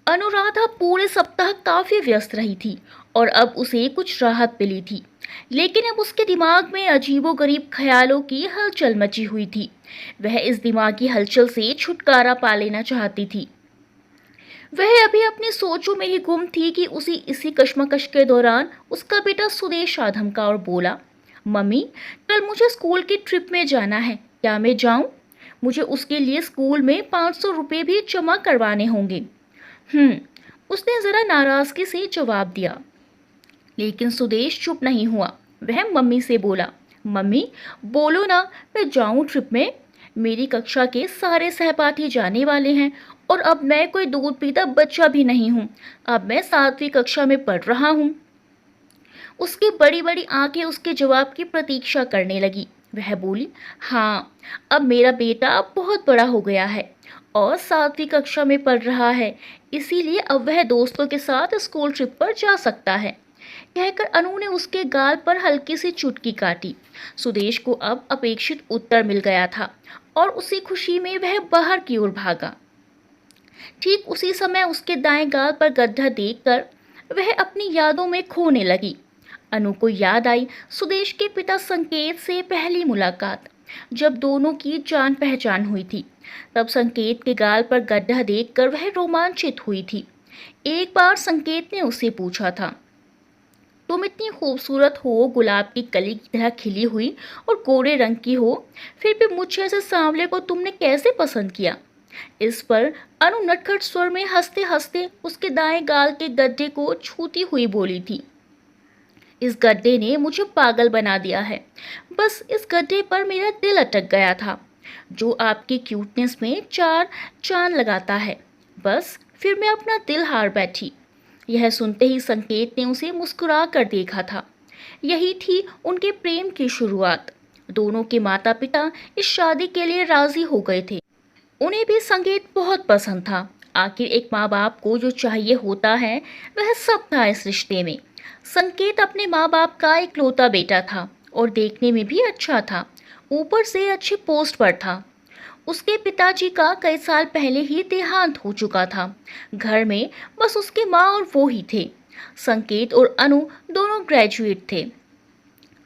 अनुराधा पूरे सप्ताह काफी व्यस्त रही थी और अब उसे कुछ राहत मिली थी। लेकिन अब उसके दिमाग में अजीबोगरीब ख्यालों की हलचल मची हुई थी। वह इस दिमागी हलचल से छुटकारा पा लेना चाहती थी। वह अभी अपनी सोचों में ही गुम थी कि उसी इसी कश्मकश के दौरान उसका बेटा सुदेश आ धमका और बोला, मम्मी, कल मुझे स्कूल की ट्रिप में जाना है, क्या मैं जाऊं? मुझे उसके लिए स्कूल में 500 रुपये भी जमा करवाने होंगे। उसने जरा नाराजगी से जवाब दिया। लेकिन सुदेश चुप नहीं हुआ। वह मम्मी से बोला, मम्मी, बोलो ना, मैं जाऊं ट्रिप में। मेरी कक्षा के सारे सहपाठी जाने वाले हैं और अब मैं कोई दूध पीता बच्चा भी नहीं हूँ। अब मैं 7वीं कक्षा में पढ़ रहा हूँ। उसकी बड़ी बड़ी आंखें उसके जवाब की प्रतीक्षा करने लगी। वह बोली, हाँ, अब मेरा बेटा बहुत बड़ा हो गया है और 7वीं कक्षा में पढ़ रहा है, इसीलिए अब वह दोस्तों के साथ स्कूल ट्रिप पर जा सकता है। कहकर अनु ने उसके गाल पर हल्की सी चुटकी काटी। सुदेश को अब अपेक्षित उत्तर मिल गया था और उसी खुशी में वह बाहर की ओर भागा। ठीक उसी समय उसके दाएं गाल पर गड्ढा देखकर वह अपनी यादों में खोने लगी। अनु को याद आई सुदेश के पिता संकेत से पहली मुलाकात, जब दोनों की जान पहचान हुई थी। तब संकेत के गाल पर गड्ढा देखकर वह रोमांचित हुई थी। एक बार संकेत ने उससे पूछा था, तुम इतनी खूबसूरत हो, गुलाब की कली की तरह खिली हुई और गोरे रंग की हो, फिर भी मुझ जैसे सांवले को तुमने कैसे पसंद किया? इस पर अनु नटखट स्वर में हंसते हंसते उसके दाएं गाल के गड्ढे को छूती हुई बोली थी, इस गड्ढे ने मुझे पागल बना दिया है। बस इस गड्ढे पर मेरा दिल अटक गया था, जो आपकी क्यूटनेस में चार चांद लगाता है। बस फिर मैं अपना दिल हार बैठी। यह सुनते ही संकेत ने उसे मुस्कुरा कर देखा था। यही थी उनके प्रेम की शुरुआत। दोनों के माता पिता इस शादी के लिए राजी हो गए थे। उन्हें भी संगीत बहुत पसंद था। आखिर एक माँ बाप को जो चाहिए होता है वह सब था इस रिश्ते में। संकेत अपने माँ बाप का इकलौता बेटा था और देखने में भी अच्छा था। ऊपर से अच्छी पोस्ट पर था। उसके पिताजी का कई साल पहले ही देहांत हो चुका था। घर में बस उसके माँ और वो ही थे। संकेत और अनु दोनों ग्रेजुएट थे।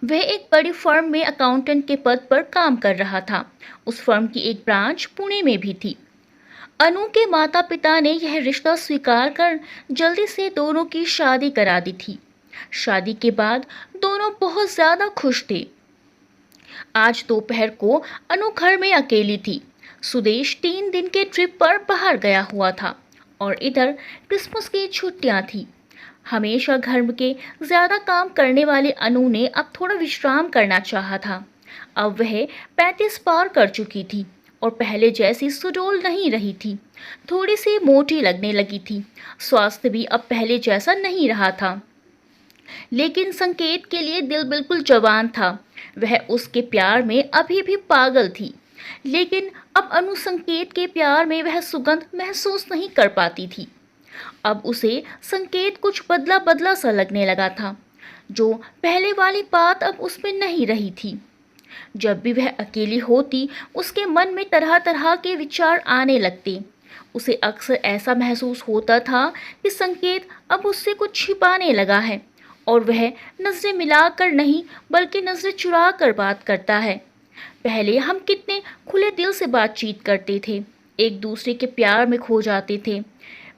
वह एक बड़ी फर्म में अकाउंटेंट के पद पर काम कर रहा था। उस फर्म की एक ब्रांच पुणे में भी थी। अनु के माता पिता ने यह रिश्ता स्वीकार कर जल्दी से दोनों की शादी करा दी थी। शादी के बाद दोनों बहुत ज्यादा खुश थे। आज दोपहर को अनु घर में अकेली थी। सुदेश 3 दिन के ट्रिप पर बाहर गया हुआ था और इधर क्रिसमस की छुट्टियां थी। हमेशा घर के ज्यादा काम करने वाले अनु ने अब थोड़ा विश्राम करना चाहा था। अब वह 35 पार कर चुकी थी और पहले जैसी सुडौल नहीं रही थी। थोड़ी सी मोटी लगने लगी थी। स्वास्थ्य भी अब पहले जैसा नहीं रहा था। लेकिन संकेत के लिए दिल बिल्कुल जवान था। वह उसके प्यार में अभी भी पागल थी। लेकिन अब अनु संकेत के प्यार में वह सुगंध महसूस नहीं कर पाती थी। अब उसे संकेत कुछ बदला बदला सा लगने लगा था। जो पहले वाली बात अब उसमें नहीं रही थी। जब भी वह अकेली होती उसके मन में तरह तरह के विचार आने लगते। उसे अक्सर ऐसा महसूस होता था कि संकेत अब उससे कुछ छिपाने लगा है और वह नजरें मिलाकर नहीं बल्कि नजरें चुरा कर बात करता है। पहले हम कितने खुले दिल से बातचीत करते थे, एक दूसरे के प्यार में खो जाते थे।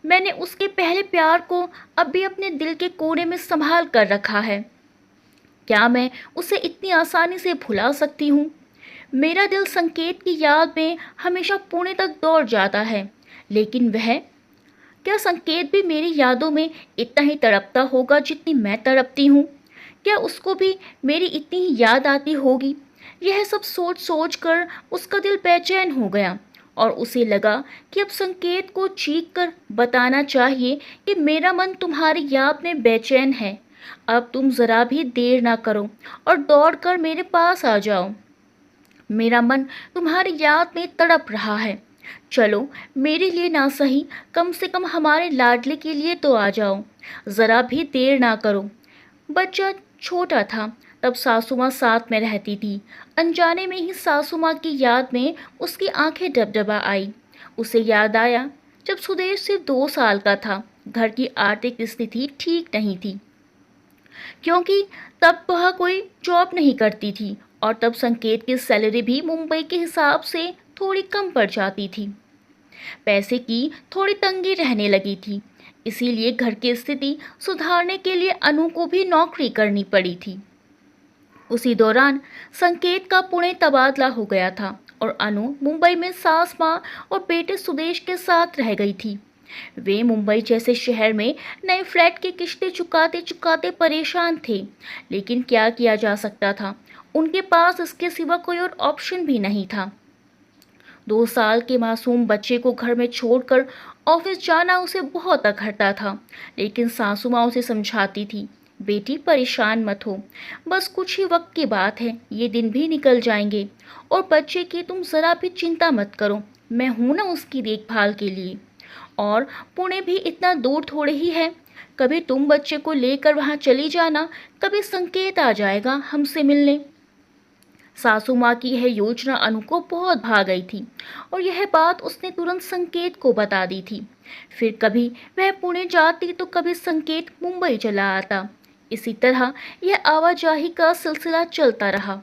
मैंने उसके पहले प्यार को अब भी अपने दिल के कोने में संभाल कर रखा है। क्या मैं उसे इतनी आसानी से भुला सकती हूँ? मेरा दिल संकेत की याद में हमेशा पुणे तक दौड़ जाता है। लेकिन वह, क्या संकेत भी मेरी यादों में इतना ही तड़पता होगा जितनी मैं तड़पती हूँ? क्या उसको भी मेरी इतनी ही याद आती होगी? यह सब सोच सोच कर उसका दिल बेचैन हो गया और उसे लगा कि अब संकेत को चीख कर बताना चाहिए कि मेरा मन तुम्हारी याद में बेचैन है। अब तुम जरा भी देर ना करो और दौड़ कर मेरे पास आ जाओ। मेरा मन तुम्हारी याद में तड़प रहा है। चलो, मेरे लिए ना सही, कम से कम हमारे लाडले के लिए तो आ जाओ। जरा भी देर ना करो। बच्चा छोटा था तब सासू माँ साथ में रहती थी। अनजाने में ही सासू माँ की याद में उसकी आंखें डबडबा आई। उसे याद आया जब सुदेश सिर्फ 2 साल का था। घर की आर्थिक स्थिति ठीक नहीं थी, क्योंकि तब वह कोई जॉब नहीं करती थी और तब संकेत की सैलरी भी मुंबई के हिसाब से थोड़ी कम पड़ जाती थी। पैसे की थोड़ी तंगी रहने लगी थी, इसीलिए घर की स्थिति सुधारने के लिए अनु को भी नौकरी करनी पड़ी थी। उसी दौरान संकेत का पुणे तबादला हो गया था और अनु मुंबई में सास माँ और बेटे सुदेश के साथ रह गई थी। वे मुंबई जैसे शहर में नए फ्लैट की किश्तें चुकाते चुकाते परेशान थे, लेकिन क्या किया जा सकता था। उनके पास इसके सिवा कोई और ऑप्शन भी नहीं था। 2 साल के मासूम बच्चे को घर में छोड़कर ऑफिस जाना उसे बहुत अखरता था, लेकिन सासू माँ उसे समझाती थी, बेटी परेशान मत हो, बस कुछ ही वक्त की बात है, ये दिन भी निकल जाएंगे और बच्चे की तुम ज़रा भी चिंता मत करो, मैं हूँ ना उसकी देखभाल के लिए। और पुणे भी इतना दूर थोड़े ही है, कभी तुम बच्चे को लेकर वहाँ चली जाना, कभी संकेत आ जाएगा हमसे मिलने। सासू माँ की यह योजना अनु को बहुत भा गई थी और यह बात उसने तुरंत संकेत को बता दी थी। फिर कभी वह पुणे जाती तो कभी संकेत मुंबई चला आता। इसी तरह यह आवाजाही का सिलसिला चलता रहा।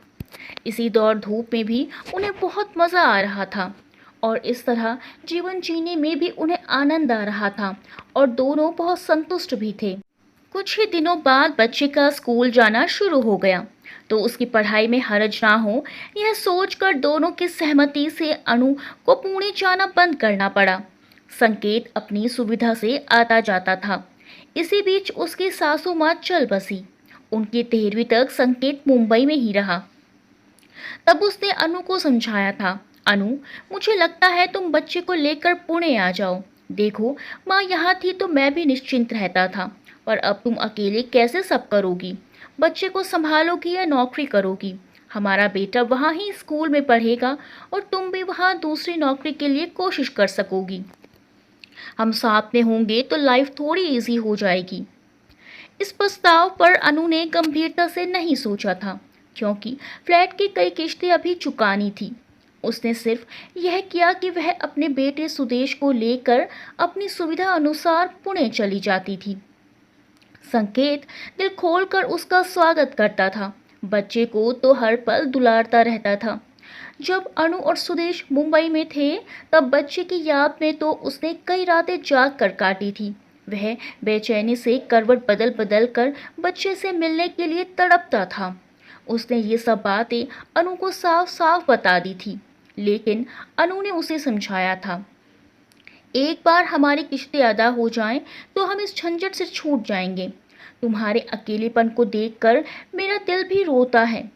इसी दौड़ धूप में भी उन्हें बहुत मज़ा आ रहा था और इस तरह जीवन जीने में भी उन्हें आनंद आ रहा था और दोनों बहुत संतुष्ट भी थे। कुछ ही दिनों बाद बच्चे का स्कूल जाना शुरू हो गया तो उसकी पढ़ाई में हर्ज ना हो, यह सोचकर दोनों की सहमति से अनु को पुणे जाना बंद करना पड़ा। संकेत अपनी सुविधा से आता जाता था। इसी बीच उसकी सासू माँ चल बसी। उनकी 13वीं तक संकेत मुंबई में ही रहा। तब उसने अनु को समझाया था, अनु, मुझे लगता है तुम बच्चे को लेकर पुणे आ जाओ। देखो, माँ यहाँ थी तो मैं भी निश्चिंत रहता था, पर अब तुम अकेले कैसे सब करोगी? बच्चे को संभालोगी या नौकरी करोगी? हमारा बेटा वहाँ ही स्कूल में पढ़ेगा और तुम भी वहाँ दूसरी नौकरी के लिए कोशिश कर सकोगी। हम साथ में होंगे तो लाइफ थोड़ी इजी हो जाएगी। इस प्रस्ताव पर अनु ने गंभीरता से नहीं सोचा था, क्योंकि फ्लैट की कई किश्तें अभी चुकानी थी। उसने सिर्फ यह किया कि वह अपने बेटे सुदेश को लेकर अपनी सुविधा अनुसार पुणे चली जाती थी। संकेत दिल खोलकर उसका स्वागत करता था, बच्चे को तो हर पल दुलारता रहता था। जब अनु और सुदेश मुंबई में थे तब बच्चे की याद में तो उसने कई रातें जाग कर काटी थी। वह बेचैनी से करवट बदल बदल कर बच्चे से मिलने के लिए तड़पता था। उसने ये सब बातें अनु को साफ साफ बता दी थी, लेकिन अनु ने उसे समझाया था, एक बार हमारी किश्तें अदा हो जाएं तो हम इस झंझट से छूट जाएंगे। तुम्हारे अकेलेपन को देखकर मेरा दिल भी रोता है।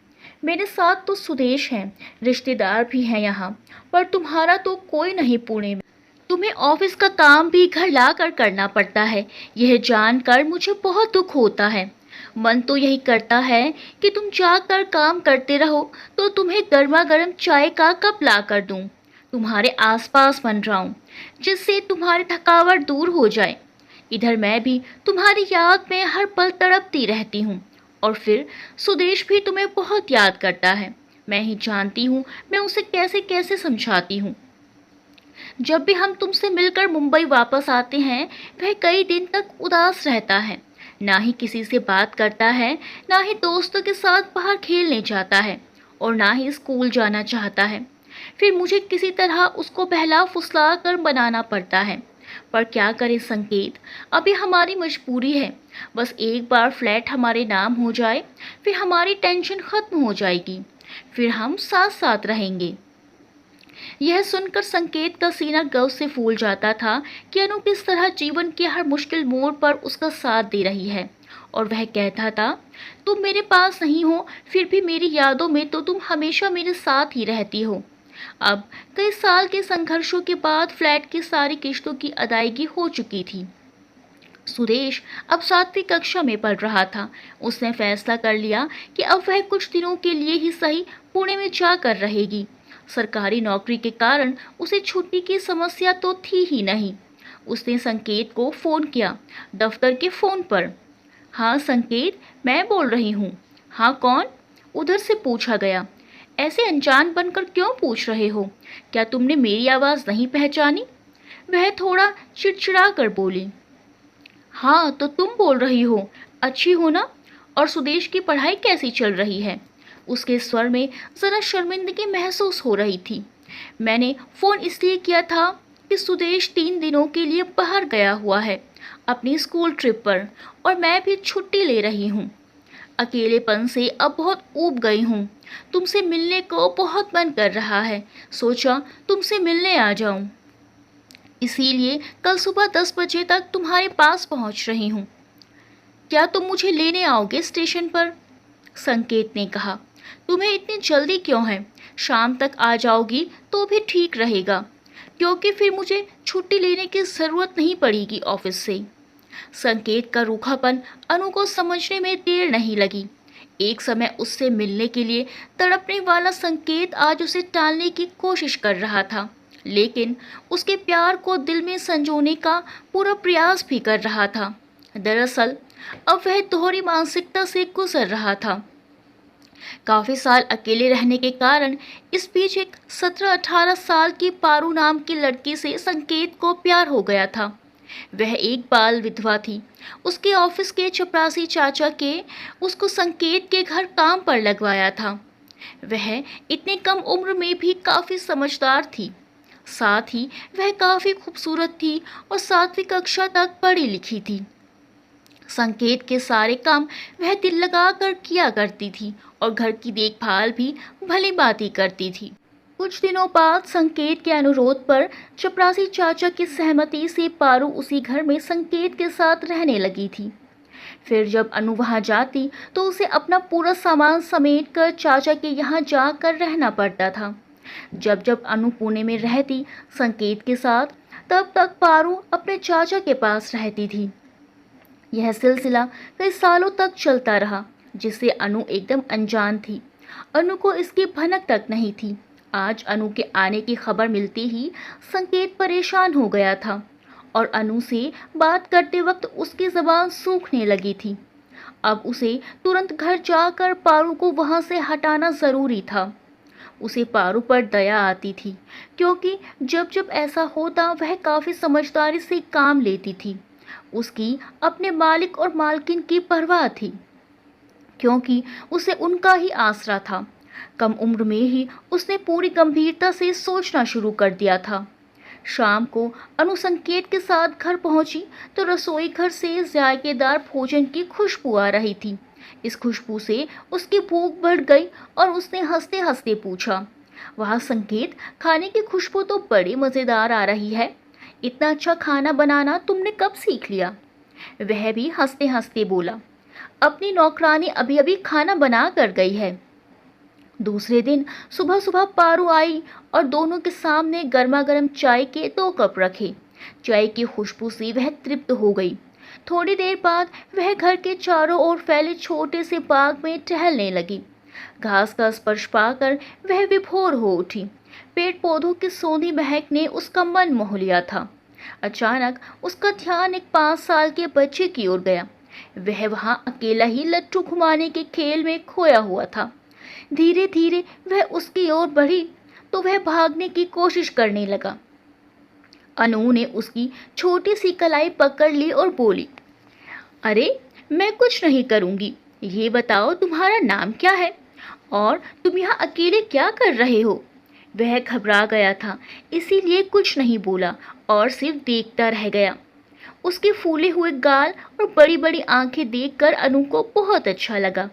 मेरे साथ तो सुदेश हैं, रिश्तेदार भी हैं यहाँ, पर तुम्हारा तो कोई नहीं पुणे में। तुम्हें ऑफिस का काम भी घर ला कर करना पड़ता है। यह जानकर मुझे बहुत दुख होता है। मन तो यही करता है कि तुम जाकर काम करते रहो तो तुम्हें गर्मा गर्म चाय का कप ला कर दूँ, तुम्हारे आसपास बन रहा जिससे तुम्हारी थकावट दूर हो जाए। इधर मैं भी तुम्हारी याद में हर पल तड़पती रहती हूँ और फिर सुदेश भी तुम्हें बहुत याद करता है। मैं ही जानती हूँ मैं उसे कैसे कैसे समझाती हूँ। जब भी हम तुमसे मिलकर मुंबई वापस आते हैं वह कई दिन तक उदास रहता है, ना ही किसी से बात करता है, ना ही दोस्तों के साथ बाहर खेलने जाता है और ना ही स्कूल जाना चाहता है। फिर मुझे किसी तरह उसको बहला फुसला कर बनाना पड़ता है, पर क्या करें संकेत, अभी हमारी मजबूरी है। बस एक बार फ्लैट हमारे नाम हो जाए फिर हमारी टेंशन खत्म हो जाएगी, फिर हम साथ साथ रहेंगे। यह सुनकर संकेत का सीना गर्व से फूल जाता था कि अनु किस तरह जीवन के हर मुश्किल मोड़ पर उसका साथ दे रही है। और वह कहता था, तुम मेरे पास नहीं हो फिर भी मेरी यादों में तो तुम हमेशा मेरे साथ ही रहती हो। अब कई साल के संघर्षों के बाद फ्लैट की सारी किश्तों की अदायगी हो चुकी थी। सुरेश अब 7वीं कक्षा में पढ़ रहा था। उसने फैसला कर लिया कि अब वह कुछ दिनों के लिए ही सही पुणे में जाकर रहेगी। सरकारी नौकरी के कारण उसे छुट्टी की समस्या तो थी ही नहीं। उसने संकेत को फ़ोन किया, दफ्तर के फ़ोन पर। हाँ संकेत, मैं बोल रही हूँ। हाँ कौन? उधर से पूछा गया। ऐसे अनजान बनकर क्यों पूछ रहे हो? क्या तुमने मेरी आवाज़ नहीं पहचानी? वह थोड़ा चिड़चिड़ा कर बोली, हाँ तो तुम बोल रही हो, अच्छी हो ना? और सुदेश की पढ़ाई कैसी चल रही है? उसके स्वर में ज़रा शर्मिंदगी महसूस हो रही थी। मैंने फ़ोन इसलिए किया था कि सुदेश 3 दिनों के लिए बाहर गया हुआ है अपनी स्कूल ट्रिप पर, और मैं भी छुट्टी ले रही हूँ। अकेलेपन से अब बहुत ऊब गई हूँ। तुमसे मिलने को बहुत मन कर रहा है, सोचा तुमसे मिलने आ जाऊँ। इसीलिए कल सुबह 10 बजे तक तुम्हारे पास पहुँच रही हूँ। क्या तुम मुझे लेने आओगे स्टेशन पर? संकेत ने कहा, तुम्हें इतनी जल्दी क्यों है? शाम तक आ जाओगी तो भी ठीक रहेगा, क्योंकि फिर मुझे छुट्टी लेने की ज़रूरत नहीं पड़ेगी ऑफिस से। संकेत का रूखापन अनु को समझने में देर नहीं लगी। एक समय उससे मिलने के लिए तड़पने वाला संकेत आज उसे टालने की कोशिश कर रहा था, लेकिन उसके प्यार को दिल में संजोने का पूरा प्रयास भी कर रहा था। दरअसल अब वह दोहरी मानसिकता से गुजर रहा था। काफ़ी साल अकेले रहने के कारण इस बीच एक 17-18 साल की पारू नाम की लड़की से संकेत को प्यार हो गया था। वह एक बाल विधवा थी। उसके ऑफिस के चपरासी चाचा के उसको संकेत के घर काम पर लगवाया था। वह इतने कम उम्र में भी काफ़ी समझदार थी। साथ ही वह काफ़ी खूबसूरत थी और 7वीं कक्षा तक पढ़ी लिखी थी। संकेत के सारे काम वह दिल लगा कर किया करती थी और घर की देखभाल भी भली भांति करती थी। कुछ दिनों बाद संकेत के अनुरोध पर चपरासी चाचा की सहमति से पारू उसी घर में संकेत के साथ रहने लगी थी। फिर जब अनु वहाँ जाती तो उसे अपना पूरा सामान समेट कर चाचा के यहाँ जाकर रहना पड़ता था। जब जब अनु पुणे में रहती संकेत के साथ, तब तक पारू अपने चाचा के पास रहती थी। यह सिलसिला कई सालों तक चलता रहा, जिससे अनु एकदम अनजान थी। अनु को इसकी भनक तक नहीं थी। आज अनु के आने की खबर मिलते ही संकेत परेशान हो गया था और अनु से बात करते वक्त उसकी ज़बान सूखने लगी थी। अब उसे तुरंत घर जाकर पारू को वहाँ से हटाना ज़रूरी था। उसे पारू पर दया आती थी, क्योंकि जब जब ऐसा होता वह काफ़ी समझदारी से काम लेती थी। उसकी अपने मालिक और मालकिन की परवाह थी, क्योंकि उसे उनका ही आसरा था। कम उम्र में ही उसने पूरी गंभीरता से सोचना शुरू कर दिया था। शाम को अनु संकेत के साथ घर पहुंची तो रसोई घर से जायकेदार भोजन की खुशबू आ रही थी। इस खुशबू से उसकी भूख बढ़ गई और उसने हंसते हंसते पूछा, वाह संकेत, खाने की खुशबू तो बड़ी मज़ेदार आ रही है। इतना अच्छा खाना बनाना तुमने कब सीख लिया? वह भी हंसते हंसते बोला, अपनी नौकरानी अभी अभी खाना बना कर गई है। दूसरे दिन सुबह सुबह पारू आई और दोनों के सामने गर्मा गर्म चाय के 2 कप रखे। चाय की खुशबू से वह तृप्त हो गई। थोड़ी देर बाद वह घर के चारों ओर फैले छोटे से बाग में टहलने लगी। घास का स्पर्श पाकर वह विभोर हो उठी। पेड़ पौधों की सोंधी महक ने उसका मन मोह लिया था। अचानक उसका ध्यान एक 5 साल के बच्चे की ओर गया। वह वहाँ अकेला ही लट्टू घुमाने के खेल में खोया हुआ था। धीरे धीरे वह उसकी ओर बढ़ी तो वह भागने की कोशिश करने लगा। अनु ने उसकी छोटी सी कलाई पकड़ ली और बोली, अरे मैं कुछ नहीं करूँगी, ये बताओ तुम्हारा नाम क्या है और तुम यहाँ अकेले क्या कर रहे हो? वह घबरा गया था, इसीलिए कुछ नहीं बोला और सिर्फ देखता रह गया। उसके फूले हुए गाल और बड़ी बड़ी आंखें देखकर अनु को बहुत अच्छा लगा।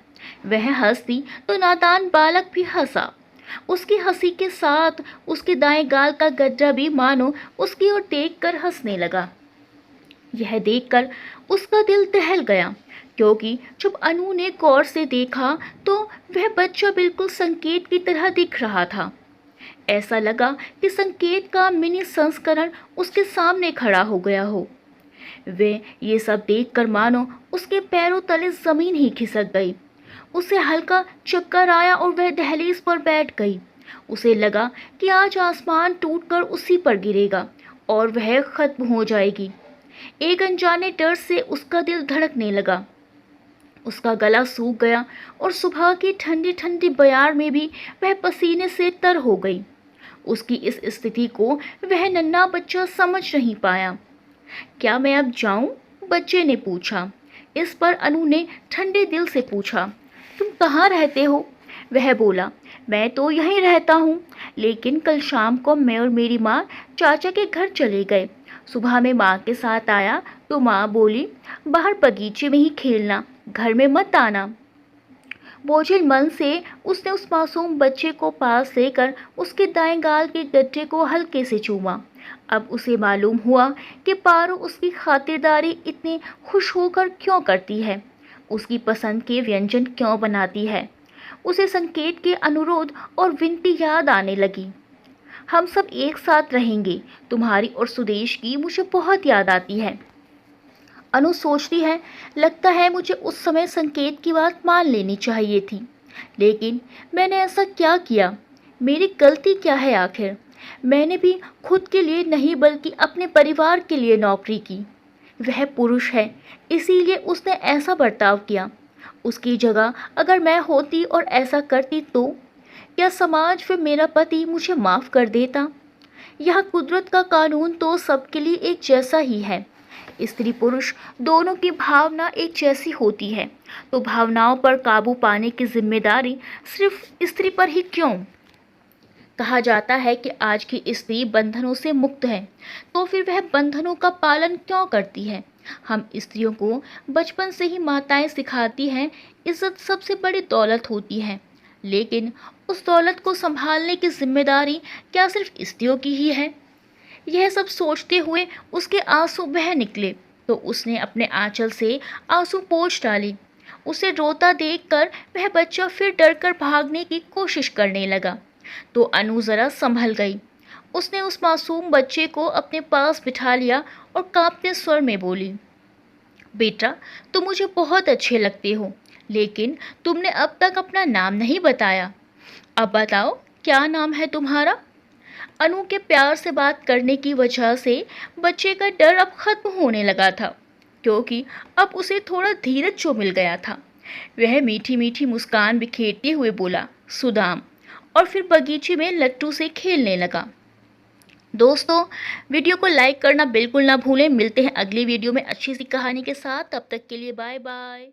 वह हंसी तो नादान बालक भी हंसा। उसकी हंसी के साथ उसके दाएं गाल का गड्ढा भी मानो उसकी ओर देखकर हंसने लगा। यह देखकर उसका दिल दहल गया, क्योंकि जब अनु ने गौर से देखा तो वह बच्चा बिल्कुल संकेत की तरह दिख रहा था। ऐसा लगा कि संकेत का मिनी संस्करण उसके सामने खड़ा हो गया हो। वे ये सब देखकर मानो उसके पैरों तले जमीन ही खिसक गई। उसे हल्का चक्कर आया और वह दहलीज पर बैठ गई। उसे लगा कि आज आसमान टूटकर उसी पर गिरेगा और वह खत्म हो जाएगी। एक अनजाने डर से उसका दिल धड़कने लगा। उसका गला सूख गया और सुबह की ठंडी ठंडी बयार में भी वह पसीने से तर हो गई। उसकी इस स्थिति को वह नन्हा बच्चा समझ नहीं पाया। क्या मैं अब जाऊं? बच्चे ने पूछा। इस पर अनु ने ठंडे दिल से पूछा, तुम कहाँ रहते हो? वह बोला, मैं तो यहीं रहता हूँ, लेकिन कल शाम को मैं और मेरी माँ चाचा के घर चले गए। सुबह में माँ के साथ आया तो माँ बोली, बाहर बगीचे में ही खेलना, घर में मत आना। बोझिल मन से उसने उस मासूम बच्चे को पास लेकर उसके दाएं गाल के गड्ढे को हल्के से चूमा। अब उसे मालूम हुआ कि पारो उसकी खातिरदारी इतनी खुश होकर क्यों करती है, उसकी पसंद के व्यंजन क्यों बनाती है। उसे संकेत के अनुरोध और विनती याद आने लगी। हम सब एक साथ रहेंगे, तुम्हारी और सुदेश की मुझे बहुत याद आती है। अनु सोचती है, लगता है मुझे उस समय संकेत की बात मान लेनी चाहिए थी, लेकिन मैंने ऐसा क्या किया? मेरी गलती क्या है आखिर? मैंने भी खुद के लिए नहीं बल्कि अपने परिवार के लिए नौकरी की। वह पुरुष है, इसीलिए उसने ऐसा बर्ताव किया। उसकी जगह अगर मैं होती और ऐसा करती तो क्या समाज फिर मेरा पति मुझे माफ़ कर देता? यह कुदरत का कानून तो सबके लिए एक जैसा ही है। स्त्री पुरुष दोनों की भावना एक जैसी होती है, तो भावनाओं पर काबू पाने की जिम्मेदारी सिर्फ स्त्री पर ही क्यों? कहा जाता है कि आज की स्त्री बंधनों से मुक्त है, तो फिर वह बंधनों का पालन क्यों करती है? हम स्त्रियों को बचपन से ही माताएं सिखाती हैं, इज्जत सबसे बड़ी दौलत होती है, लेकिन उस दौलत को संभालने की जिम्मेदारी क्या सिर्फ स्त्रियों की ही है? यह सब सोचते हुए उसके आंसू बह निकले, तो उसने अपने आंचल से आंसू पोंछ डाले। उसे रोता देखकर वह बच्चा फिर डरकर भागने की कोशिश करने लगा, तो अनु जरा संभल गई। उसने उस मासूम बच्चे को अपने पास बिठा लिया और कांपते स्वर में बोली, बेटा, तुम मुझे बहुत अच्छे लगते हो, लेकिन तुमने अब तक अपना नाम नहीं बताया। अब बताओ, क्या नाम है तुम्हारा? अनु के प्यार से बात करने की वजह से बच्चे का डर अब खत्म होने लगा था, क्योंकि अब उसे थोड़ा धीरज जो मिल गया था। वह मीठी मीठी मुस्कान बिखेरते हुए बोला, सुदाम, और फिर बगीचे में लट्टू से खेलने लगा। दोस्तों, वीडियो को लाइक करना बिल्कुल ना भूलें। मिलते हैं अगली वीडियो में अच्छी सी कहानी के साथ। तब तक के लिए बाय बाय।